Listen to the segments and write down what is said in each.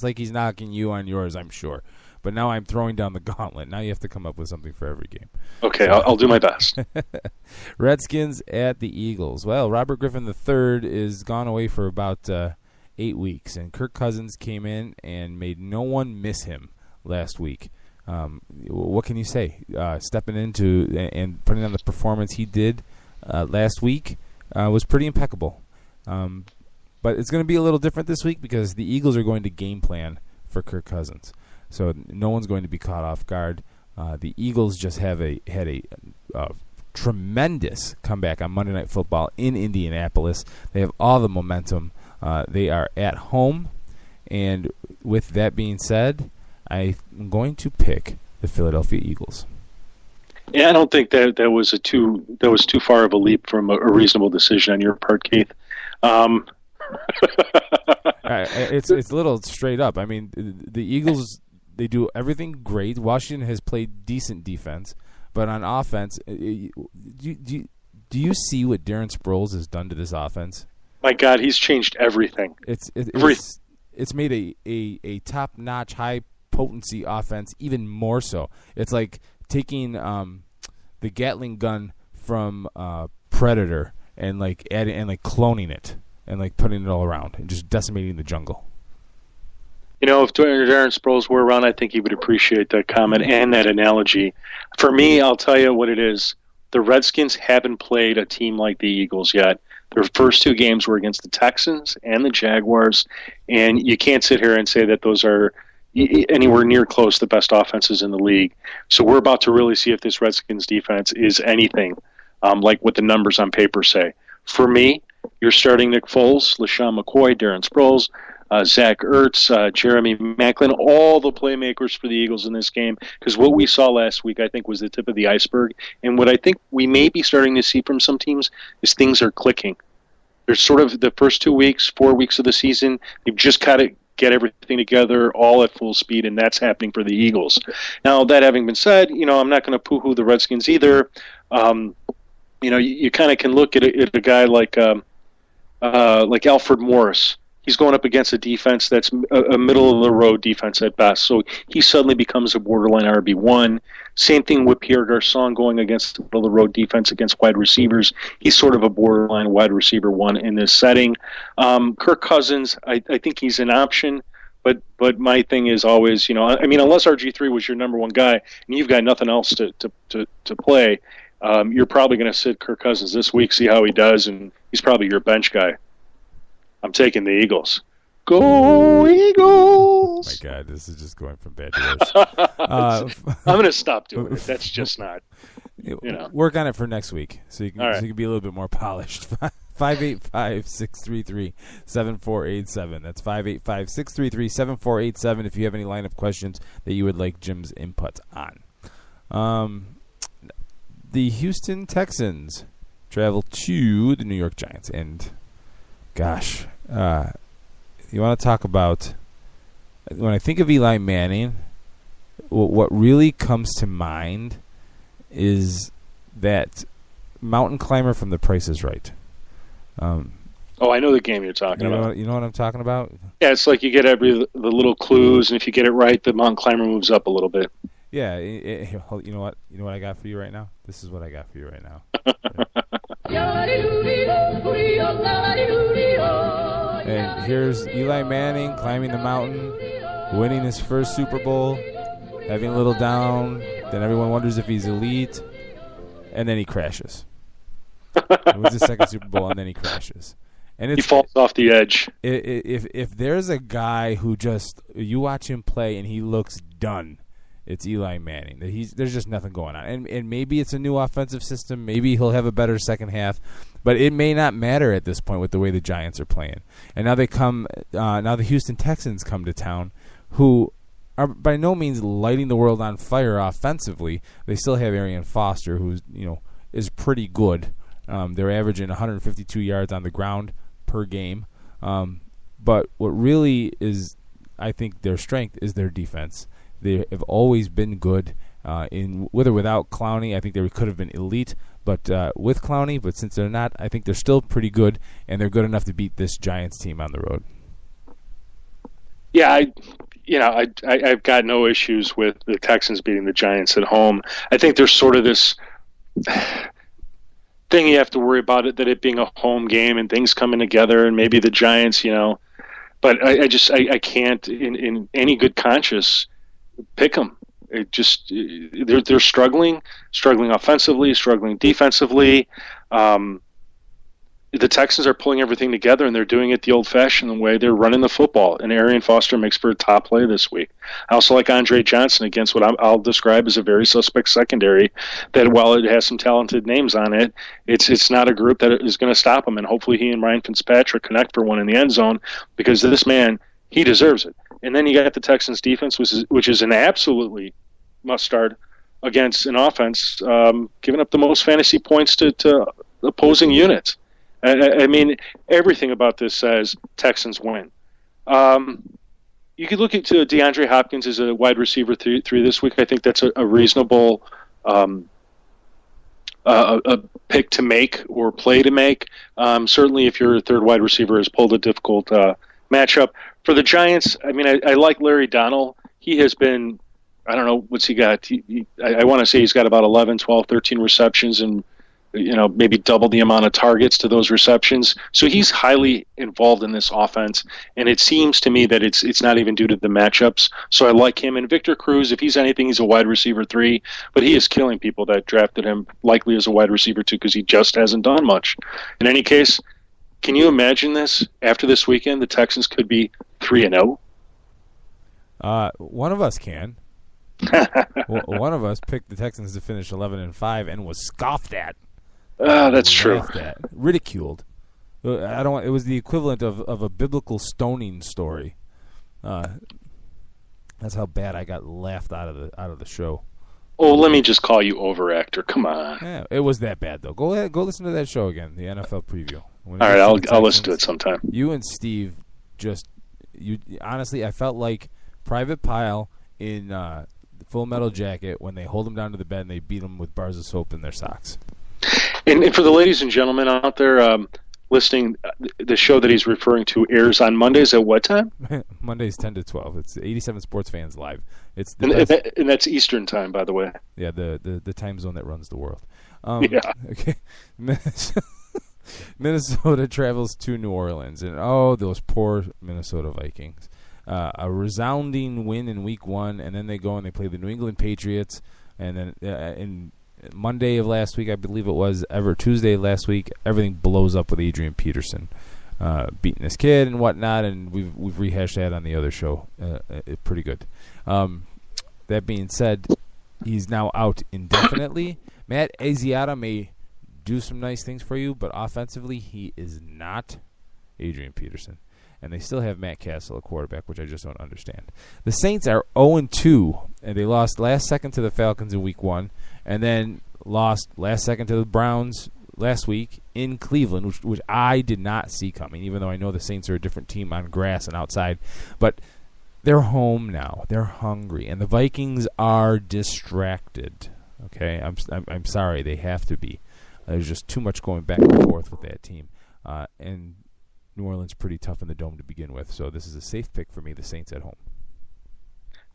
just like he's knocking you on yours, I'm sure. But now I'm throwing down the gauntlet. Now you have to come up with something for every game. Okay, I'll do my best. Redskins at the Eagles. Well, Robert Griffin III is gone away for about 8 weeks, and Kirk Cousins came in and made no one miss him last week. What can you say? Stepping into and putting on the performance he did last week was pretty impeccable. But it's going to be a little different this week because the Eagles are going to game plan for Kirk Cousins. So no one's going to be caught off guard. The Eagles just had a tremendous comeback on Monday Night Football in Indianapolis. They have all the momentum. They are at home. And with that being said, I'm going to pick the Philadelphia Eagles. Yeah, I don't think that was too far of a leap from a reasonable decision on your part, Keith. It's a little straight up. I mean, the Eagles, they do everything great. Washington has played decent defense, but on offense, do you see what Darren Sproles has done to this offense? My God, he's changed everything. It's made a top-notch, high-potency offense even more so. It's like taking the Gatling gun from Predator and like adding and like cloning it and like putting it all around and just decimating the jungle. You know, if Darren Sproles were around, I think he would appreciate that comment and that analogy. For me, I'll tell you what it is. The Redskins haven't played a team like the Eagles yet. Their first two games were against the Texans and the Jaguars, and you can't sit here and say that those are anywhere near close to the best offenses in the league. So we're about to really see if this Redskins defense is anything like what the numbers on paper say. For me, you're starting Nick Foles, LaShawn McCoy, Darren Sproles, Zach Ertz, Jeremy Maclin, all the playmakers for the Eagles in this game, because what we saw last week, I think, was the tip of the iceberg. And what I think we may be starting to see from some teams is things are clicking. There's sort of the first 2 weeks, 4 weeks of the season, they've just got to get everything together all at full speed, and that's happening for the Eagles. Now, that having been said, I'm not going to poo-hoo the Redskins either. You kind of can look at a guy like Alfred Morris. He's going up against a defense that's a middle-of-the-road defense at best. So he suddenly becomes a borderline RB1. Same thing with Pierre Garçon going against the middle-of-the-road defense against wide receivers. He's sort of a borderline wide receiver one in this setting. Kirk Cousins, I think he's an option. But my thing is always, unless RG3 was your number one guy and you've got nothing else to play, you're probably going to sit Kirk Cousins this week, see how he does, and he's probably your bench guy. I'm taking the Eagles. Go Eagles! My God, this is just going from bad to worse. I'm going to stop doing it. That's just not, Work on it for next week so you can, right. so you can be a little bit more polished. 585-633-7487. That's 585-633-7487 if you have any lineup questions that you would like Jim's input on. The Houston Texans travel to the New York Giants. And, gosh, you want to talk about, when I think of Eli Manning, what really comes to mind is that mountain climber from The Price is Right. I know the game you're talking about. You know what I'm talking about? Yeah, it's like you get the little clues, and if you get it right, the mountain climber moves up a little bit. Yeah, you know what? You know what I got for you right now? This is what I got for you right now. And here's Eli Manning climbing the mountain, winning his first Super Bowl, having a little down. Then everyone wonders if he's elite, and then he crashes. He wins his second Super Bowl, and then he crashes. And he falls off the edge. If there's a guy who you watch him play and he looks done, it's Eli Manning. There's just nothing going on. And maybe it's a new offensive system. Maybe he'll have a better second half. But it may not matter at this point with the way the Giants are playing. And now now the Houston Texans come to town, who are by no means lighting the world on fire offensively. They still have Arian Foster, who is pretty good. They're averaging 152 yards on the ground per game. But what really is, I think, their strength is their defense. They have always been good. With or without Clowney, I think they could have been elite. But with Clowney, but since they're not, I think they're still pretty good, and they're good enough to beat this Giants team on the road. Yeah, I've got no issues with the Texans beating the Giants at home. I think there's sort of this thing you have to worry about that it being a home game and things coming together, and maybe the Giants, but I can't in any good conscience pick them. It just they're struggling offensively, struggling defensively. The Texans are pulling everything together, and they're doing it the old-fashioned way. They're running the football, and Arian Foster makes for a top play this week. I also like Andre Johnson against what I'll describe as a very suspect secondary, that while it has some talented names on it, it's not a group that is going to stop him, and hopefully he and Ryan Fitzpatrick connect for one in the end zone, because this man, he deserves it. And then you got the Texans defense, which is an absolutely must-start against an offense, giving up the most fantasy points to opposing units. I mean, everything about this says Texans win. You could look at DeAndre Hopkins as a wide receiver three this week. I think that's a reasonable a pick to make or play to make. Certainly, if your third wide receiver has pulled a difficult matchup. For the Giants, I mean, I like Larry Donnell. He has been, I don't know, what's he got? I want to say he's got about 11, 12, 13 receptions and maybe double the amount of targets to those receptions. So he's highly involved in this offense, and it seems to me that it's not even due to the matchups. So I like him. And Victor Cruz, if he's anything, he's a wide receiver 3, but he is killing people that drafted him likely as a wide receiver 2 because he just hasn't done much. In any case, can you imagine this? After this weekend, the Texans could be 3-0. One of us can. One of us picked the Texans to finish 11-5 and was scoffed at. That's true. Ridiculed. I don't. It was the equivalent of a biblical stoning story. That's how bad I got laughed out of the show. Oh, let me just call you overactor. Come on. Yeah, it was that bad though. Go ahead, go listen to that show again, the NFL preview. All right, I'll listen to it sometime. You and Steve honestly, I felt like Private Pile in Full Metal Jacket when they hold him down to the bed and they beat him with bars of soap in their socks. And for the ladies and gentlemen out there listening, the show that he's referring to airs on Mondays at what time? Mondays 10 to 12. It's 87 Sports Fans Live. It's and that's Eastern time, by the way. Yeah, the time zone that runs the world. Yeah. Okay. Minnesota travels to New Orleans, and those poor Minnesota Vikings. A resounding win in Week 1, and then they go and they play the New England Patriots, and then in Monday of last week, I believe it was, Tuesday last week, everything blows up with Adrian Peterson beating his kid and whatnot, and we've rehashed that on the other show. Pretty good. That being said, he's now out indefinitely. Matt Asiata may do some nice things for you, but offensively, he is not Adrian Peterson. And they still have Matt Castle, a quarterback, which I just don't understand. The Saints are 0-2, and they lost last second to the Falcons in Week 1, and then lost last second to the Browns last week in Cleveland, which I did not see coming, even though I know the Saints are a different team on grass and outside. But they're home now. They're hungry, and the Vikings are distracted. Okay, I'm sorry, they have to be. There's just too much going back and forth with that team, and New Orleans pretty tough in the dome to begin with, so this is a safe pick for me, the Saints at home.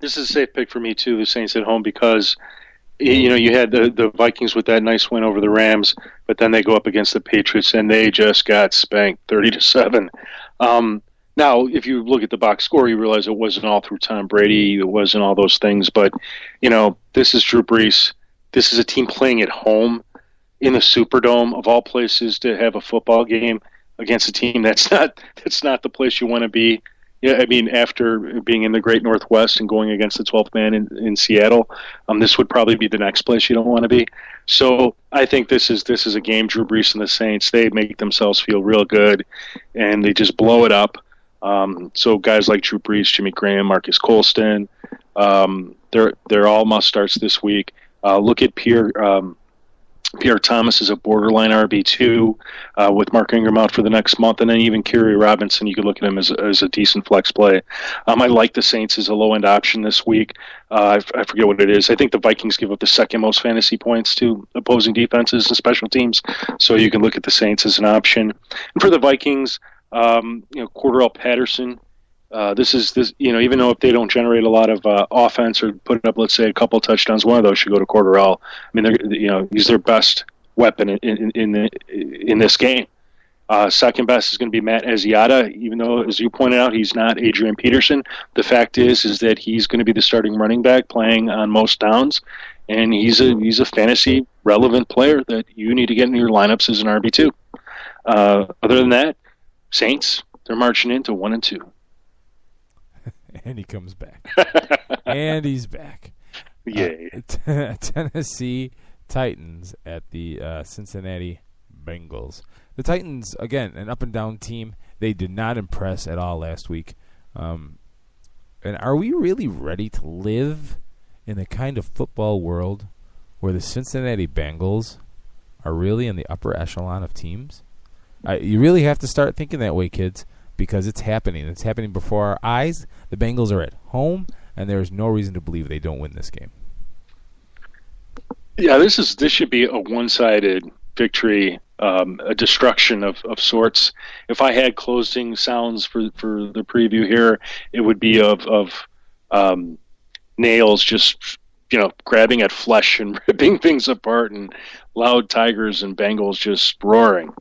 This is a safe pick for me, too, the Saints at home, because you had the Vikings with that nice win over the Rams, but then they go up against the Patriots, and they just got spanked 30-7. Now, if you look at the box score, you realize it wasn't all through Tom Brady, it wasn't all those things, but, this is Drew Brees. This is a team playing at home in the Superdome, of all places to have a football game against a team that's not the place you want to be. Yeah, I mean, after being in the Great Northwest and going against the 12th man in Seattle, this would probably be the next place you don't want to be. So I think this is a game. Drew Brees and the Saints, they make themselves feel real good, and they just blow it up. So guys like Drew Brees, Jimmy Graham, Marcus Colston, they're all must starts this week. Look at Pierre Thomas is a borderline RB2 with Mark Ingram out for the next month, and then even Kerry Robinson, you could look at him as a decent flex play. I like the Saints as a low-end option this week. I forget what it is. I think the Vikings give up the second most fantasy points to opposing defenses and special teams, so you can look at the Saints as an option. And for the Vikings, Cordarrelle Patterson, Even though if they don't generate a lot of offense or put up, let's say, a couple touchdowns, one of those should go to Cordarrelle. I mean, he's their best weapon in this game. Second best is going to be Matt Asiata, even though, as you pointed out, he's not Adrian Peterson. The fact is that he's going to be the starting running back playing on most downs, and he's a fantasy relevant player that you need to get in your lineups as an RB2. Other than that, Saints, they're marching into 1-2. And he comes back. And he's back. Yay. Tennessee Titans at the Cincinnati Bengals. The Titans, again, an up-and-down team. They did not impress at all last week. And are we really ready to live in the kind of football world where the Cincinnati Bengals are really in the upper echelon of teams? You really have to start thinking that way, kids, because it's happening. It's happening before our eyes. The Bengals are at home, and there is no reason to believe they don't win this game. Yeah, this should be a one-sided victory, a destruction of sorts. If I had closing sounds for the preview here, it would be of nails just grabbing at flesh and ripping things apart, and loud Tigers and Bengals just roaring.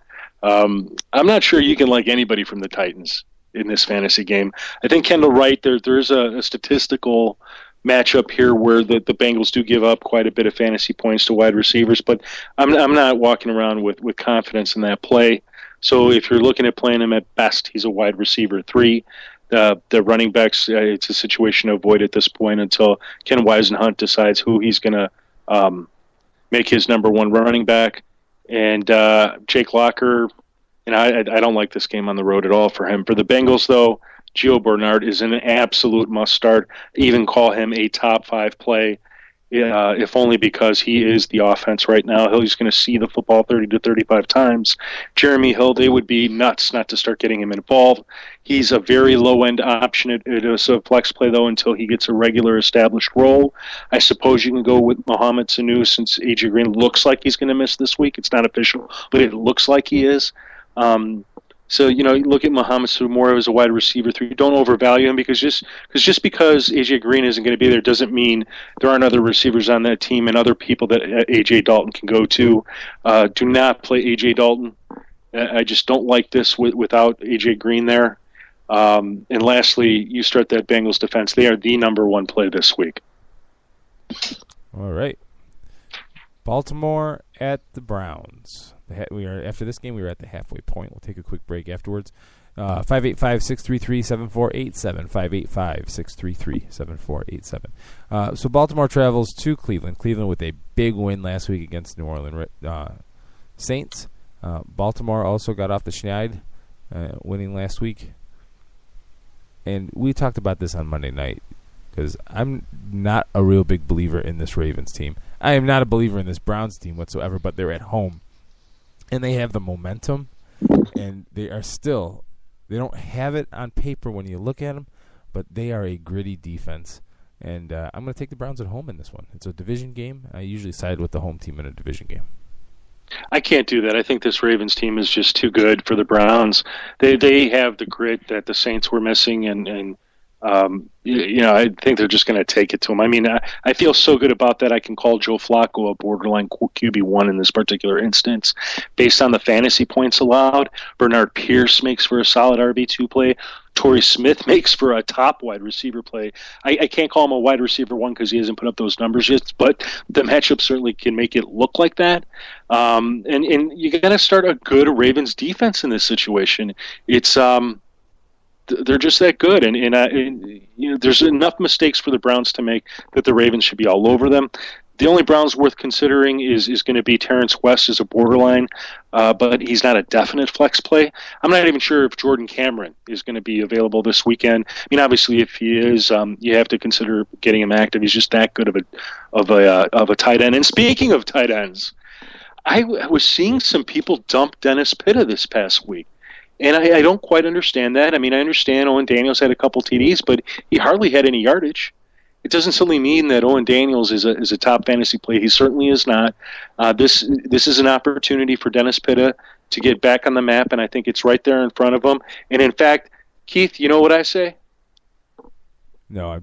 I'm not sure you can like anybody from the Titans in this fantasy game. I think Kendall Wright, there's a statistical matchup here where the Bengals do give up quite a bit of fantasy points to wide receivers, but I'm not walking around with confidence in that play. So if you're looking at playing him at best, he's a wide receiver 3. The running backs, it's a situation to avoid at this point until Ken Wisenhunt decides who he's going to make his number one running back. And Jake Locker, I don't like this game on the road at all for him. For the Bengals, though, Gio Bernard is an absolute must-start. Even call him a top 5 play, if only because he is the offense right now. He's going to see the football 30 to 35 times. Jeremy Hill, they would be nuts not to start getting him involved. He's a very low-end option. It is a flex play, though, until he gets a regular established role. I suppose you can go with Mohamed Sanu since A.J. Green looks like he's going to miss this week. It's not official, but it looks like he is. So, you look at Mohamed Sanu more as a wide receiver 3. Don't overvalue him because because A.J. Green isn't going to be there doesn't mean there aren't other receivers on that team and other people that A.J. Dalton can go to. Do not play A.J. Dalton. I just don't like this without A.J. Green there. And lastly, you start that Bengals defense. They are the number 1 play this week. All right. Baltimore at the Browns. After this game, we are at the halfway point. We'll take a quick break afterwards. 585-633-7487. 585-633-7487. So Baltimore travels to Cleveland. Cleveland with a big win last week against New Orleans Saints. Baltimore also got off the schneid, winning last week. And we talked about this on Monday night because I'm not a real big believer in this Ravens team. I am not a believer in this Browns team whatsoever, but they're at home. And they have the momentum, and they don't have it on paper when you look at them, but they are a gritty defense. And I'm going to take the Browns at home in this one. It's a division game. I usually side with the home team in a division game. I can't do that. I think this Ravens team is just too good for the Browns. They have the grit that the Saints were missing, and I think they're just going to take it to them. I mean, I feel so good about that. I can call Joe Flacco a borderline QB1 in this particular instance based on the fantasy points allowed. Bernard Pierce makes for a solid RB2 play. Torrey Smith makes for a top wide receiver play. I can't call him a wide receiver 1 because he hasn't put up those numbers yet, but the matchup certainly can make it look like that. And you got to start a good Ravens defense in this situation. It's they're just that good, and there's enough mistakes for the Browns to make that the Ravens should be all over them. The only Browns worth considering is going to be Terrence West as a borderline, but he's not a definite flex play. I'm not even sure if Jordan Cameron is going to be available this weekend. I mean, obviously, if he is, you have to consider getting him active. He's just that good of a tight end. And speaking of tight ends, I was seeing some people dump Dennis Pitta this past week. And I don't quite understand that. I mean, I understand Owen Daniels had a couple TDs, but he hardly had any yardage. It doesn't simply mean that Owen Daniels is a top fantasy play. He certainly is not. This is an opportunity for Dennis Pitta to get back on the map, and I think it's right there in front of him. And in fact, Keith, you know what I say? No,